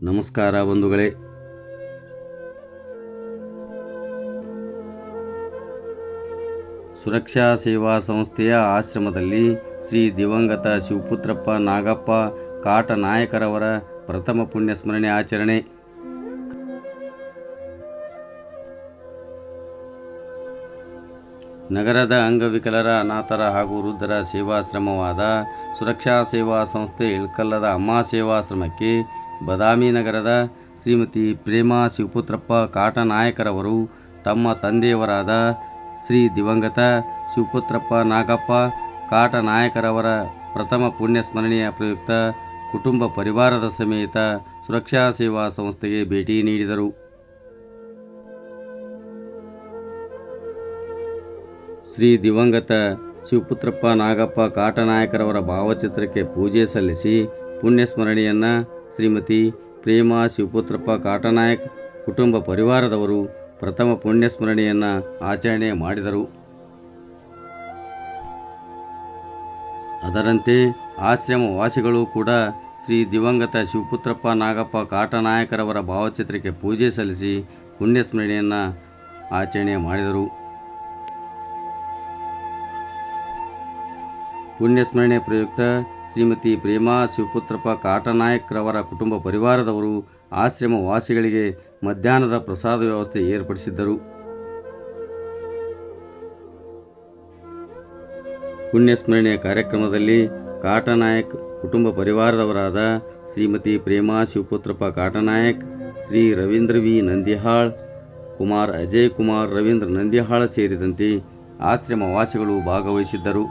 ನಮಸ್ಕಾರ ಬಂಧುಗಳೇ. ಸುರಕ್ಷಾ ಸೇವಾ ಸಂಸ್ಥೆಯ ಆಶ್ರಮದಲ್ಲಿ ಶ್ರೀ ದಿವಂಗತ ಶಿವಪುತ್ರಪ್ಪ ನಾಗಪ್ಪ ಕಾಟನಾಯಕರವರ ಪ್ರಥಮ ಪುಣ್ಯಸ್ಮರಣೆ ಆಚರಣೆ. ನಗರದ ಅಂಗವಿಕಲರ, ಅನಾಥರ ಹಾಗೂ ವೃದ್ಧರ ಸೇವಾಶ್ರಮವಾದ ಸುರಕ್ಷಾ ಸೇವಾ ಸಂಸ್ಥೆ ಇಳಕಲ್ಲದ ಅಮ್ಮ ಸೇವಾಶ್ರಮಕ್ಕೆ ಬದಾಮಿ ನಗರದ ಶ್ರೀಮತಿ ಪ್ರೇಮಾ ಶಿವಪುತ್ರಪ್ಪ ಕಾಟನಾಯಕರವರು ತಮ್ಮ ತಂದೆಯವರಾದ ಶ್ರೀ ದಿವಂಗತ ಶಿವಪುತ್ರಪ್ಪ ನಾಗಪ್ಪ ಕಾಟನಾಯಕರವರ ಪ್ರಥಮ ಪುಣ್ಯಸ್ಮರಣೆಯ ಪ್ರಯುಕ್ತ ಕುಟುಂಬ ಪರಿವಾರದ ಸಮೇತ ಸುರಕ್ಷಾ ಸೇವಾ ಸಂಸ್ಥೆಗೆ ಭೇಟಿ ನೀಡಿದರು. ಶ್ರೀ ದಿವಂಗತ ಶಿವಪುತ್ರಪ್ಪ ನಾಗಪ್ಪ ಕಾಟನಾಯಕರವರ ಭಾವಚಿತ್ರಕ್ಕೆ ಪೂಜೆ ಸಲ್ಲಿಸಿ ಪುಣ್ಯಸ್ಮರಣೆಯನ್ನು ಶ್ರೀಮತಿ ಪ್ರೇಮಾ ಶಿವಪುತ್ರಪ್ಪ ಕಾಟನಾಯಕ್ ಕುಟುಂಬ ಪರಿವಾರದವರು ಪ್ರಥಮ ಪುಣ್ಯಸ್ಮರಣೆಯನ್ನು ಆಚರಣೆ ಮಾಡಿದರು. ಅದರಂತೆ ಆಶ್ರಮ ವಾಸಿಗಳು ಕೂಡ ಶ್ರೀ ದಿವಂಗತ ಶಿವಪುತ್ರಪ್ಪ ನಾಗಪ್ಪ ಕಾಟನಾಯಕರವರ ಭಾವಚಿತ್ರಕ್ಕೆ ಪೂಜೆ ಸಲ್ಲಿಸಿ ಪುಣ್ಯಸ್ಮರಣೆಯನ್ನು ಆಚರಣೆ ಮಾಡಿದರು. ಪುಣ್ಯಸ್ಮರಣೆ ಪ್ರಯುಕ್ತ ಶ್ರೀಮತಿ ಪ್ರೇಮಾ ಶಿವಪುತ್ರಪ್ಪ ಕಾಟನಾಯಕರವರ ಕುಟುಂಬ ಪರಿವಾರದವರು ಆಶ್ರಮ ವಾಸಿಗಳಿಗೆ ಮಧ್ಯಾಹ್ನದ ಪ್ರಸಾದ ವ್ಯವಸ್ಥೆ ಏರ್ಪಡಿಸಿದ್ದರು. ಪುಣ್ಯಸ್ಮರಣೆ ಕಾರ್ಯಕ್ರಮದಲ್ಲಿ ಕಾಟನಾಯಕ್ ಕುಟುಂಬ ಪರಿವಾರದವರಾದ ಶ್ರೀಮತಿ ಪ್ರೇಮಾ ಶಿವಪುತ್ರಪ್ಪ ಕಾಟನಾಯಕ್, ಶ್ರೀ ರವೀಂದ್ರ ವಿ ನಂದಿಹಾಳ್, ಕುಮಾರ್ ಅಜಯ್ ಕುಮಾರ್ ರವೀಂದ್ರ ನಂದಿಹಾಳ್ ಸೇರಿದಂತೆ ಆಶ್ರಮ ವಾಸಿಗಳು ಭಾಗವಹಿಸಿದ್ದರು.